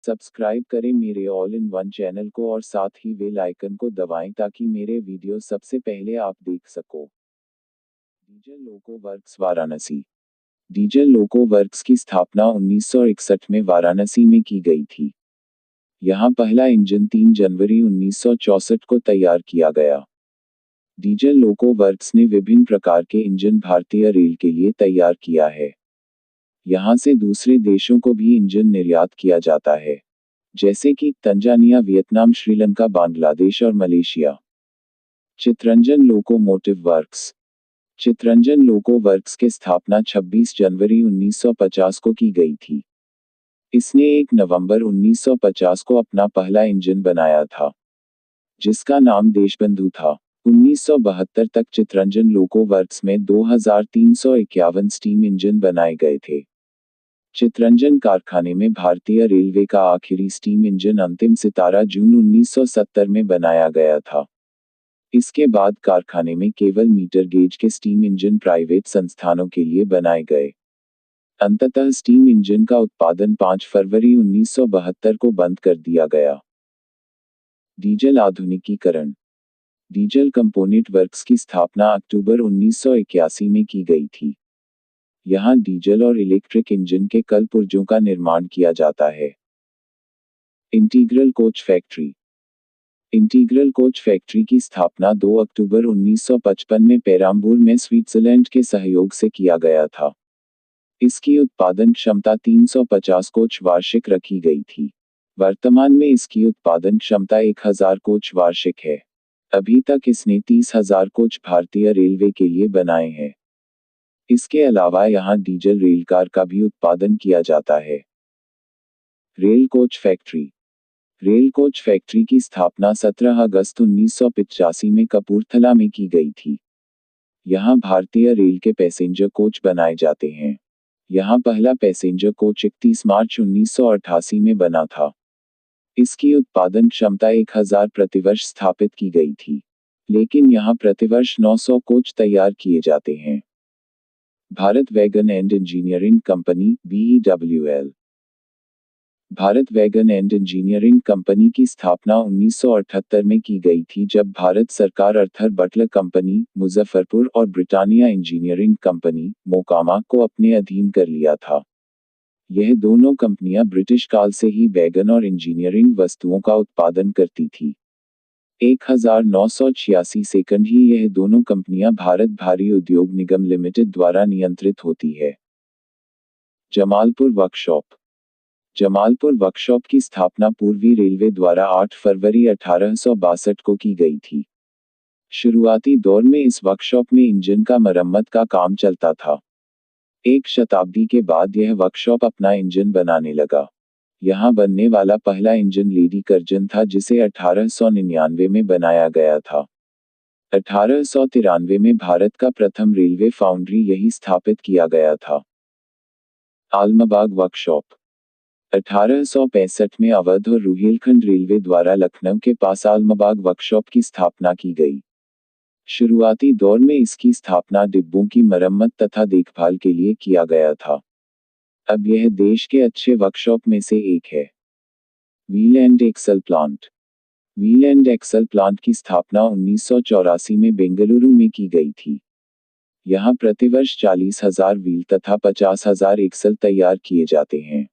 Subscribe करें मेरे all in one channel को और साथ ही बेल आइकन को दबाएं ताकि मेरे वीडियो सबसे पहले आप देख सको। डीजल लोको वर्क्स वाराणसी। डीजल लोको वर्क्स की स्थापना 1961 में वाराणसी में की गई थी। यहाँ पहला इंजन 3 जनवरी 1964 को तैयार किया गया। डीजल लोको वर्क्स ने विभिन्न प्रकार के इंजन भारतीय रेल के लिए तैयार किया है। यहाँ से दूसरे देशों को भी इंजन निर्यात किया जाता है, जैसे कि तंजानिया, वियतनाम, श्रीलंका, बांग्लादेश और Malaysia. Chittaranjan locomotive works. Chittaranjan loco works के स्थापना 26 जनवरी 1950 को की गई थी। इसने 1 नवंबर 1950 को अपना पहला इंजन बनाया था, जिसका नाम देशबंधु था। 1972 तक चितरंजन लोको वर्क्स में 2351 स्टीम इंजन बनाए गए थे। चितरंजन कारखाने में भारतीय रेलवे का आखिरी स्टीम इंजन अंतिम सितारा जून 1970 में बनाया गया था। इसके बाद कारखाने में केवल मीटर गेज के स्टीम इंजन प्राइवेट संस्थानों के लिए बनाए गए। अंततः स्टीम इंजन का उत्पादन 5 फरवरी 1972 को बंद कर दिया गया। डीजल आधुनिकीकरण। डीजल कंपोनेंट वर्क्स की स्थापना अक्टूबर 1981 में की गई थी। यहाँ डीजल और इलेक्ट्रिक इंजन के कल पुर्जों का निर्माण किया जाता है। Integral coach factory. Integral coach factory की स्थापना 2 अक्टूबर 1955 में पेराम्बूर में स्विट्जरलैंड के सहयोग से किया गया था। इसकी उत्पादन क्षमता 350 कोच वार्षिक रखी गई थी। वर्तमान में इसकी उत्पादन क्षमता 1000 कोच वार्षिक है। अभी तक इसने 30,000 कोच भारतीय रेलवे के लिए बनाए हैं। इसके अलावा यहाँ डीजल रेलकार का भी उत्पादन किया जाता है। Rail coach factory. Rail coach factory की स्थापना 17 अगस्त 1985 में कपूरथला में की गई थी। यहाँ भारतीय रेल के पैसेंजर कोच बनाए जाते हैं। यहाँ पहला पैसेंजर कोच 31 मार्च 1988 में बना था। इसकी उत्पादन क्षमता 1000 प्रतिवर्ष स्थापित की गई थी, लेकिन यहाँ प्रतिवर्ष 900 कोच तैयार किए जाते हैं। Bharat wagon and engineering company (BEWL). Bharat wagon and engineering company की स्थापना 1978 में की गई थी, जब भारत सरकार अर्थर बटलर कंपनी, मुजफ्फरपुर और ब्रिटानिया इंजीनियरिंग कंपनी, मोकामा को अपने अधीन कर लिया था। यह दोनों कंपनियां ब्रिटिश काल से ही वैगन और इंजीनियरिंग वस्तुओं का उत्पादन करती थी। 1986 सेकंड ही यह दोनों कंपनियां भारत भारी उद्योग निगम लिमिटेड द्वारा नियंत्रित होती है। जमालपुर वर्कशॉप। जमालपुर वर्कशॉप की स्थापना पूर्वी रेलवे द्वारा 8 फरवरी 1862 को की गई थी। शुरुआती दौर में इस वर्कशॉप में इंजन का मरम्मत का काम चलता था। 1 शताब्दी के बाद यह वर्कशॉप अपना इंजन बनाने लगा। यहाँ बनने वाला पहला इंजन लेडी कर्जन था, जिसे 1899 में बनाया गया था। 1893 में भारत का प्रथम रेलवे फाउंड्री यही स्थापित किया गया था। आलमबाग वर्कशॉप। 1865 में अवध और रुहेलखंड रेलवे द्वारा लखनऊ के पास आलमबाग वर्कशॉप की स्थापना की गई। शुरुआती दौर में इसकी स्थापना डिब्बों की मरम्मत तथा देखभाल के लिए किया गया था। अब यह देश के अच्छे वर्कशॉप में से एक है। Wheel and axle plant. Wheel and axle plant की स्थापना 1984 में बेंगलुरु में की गई थी। यहाँ प्रतिवर्ष 40,000 व्हील तथा 50,000 एक्सल तैयार किए जाते हैं।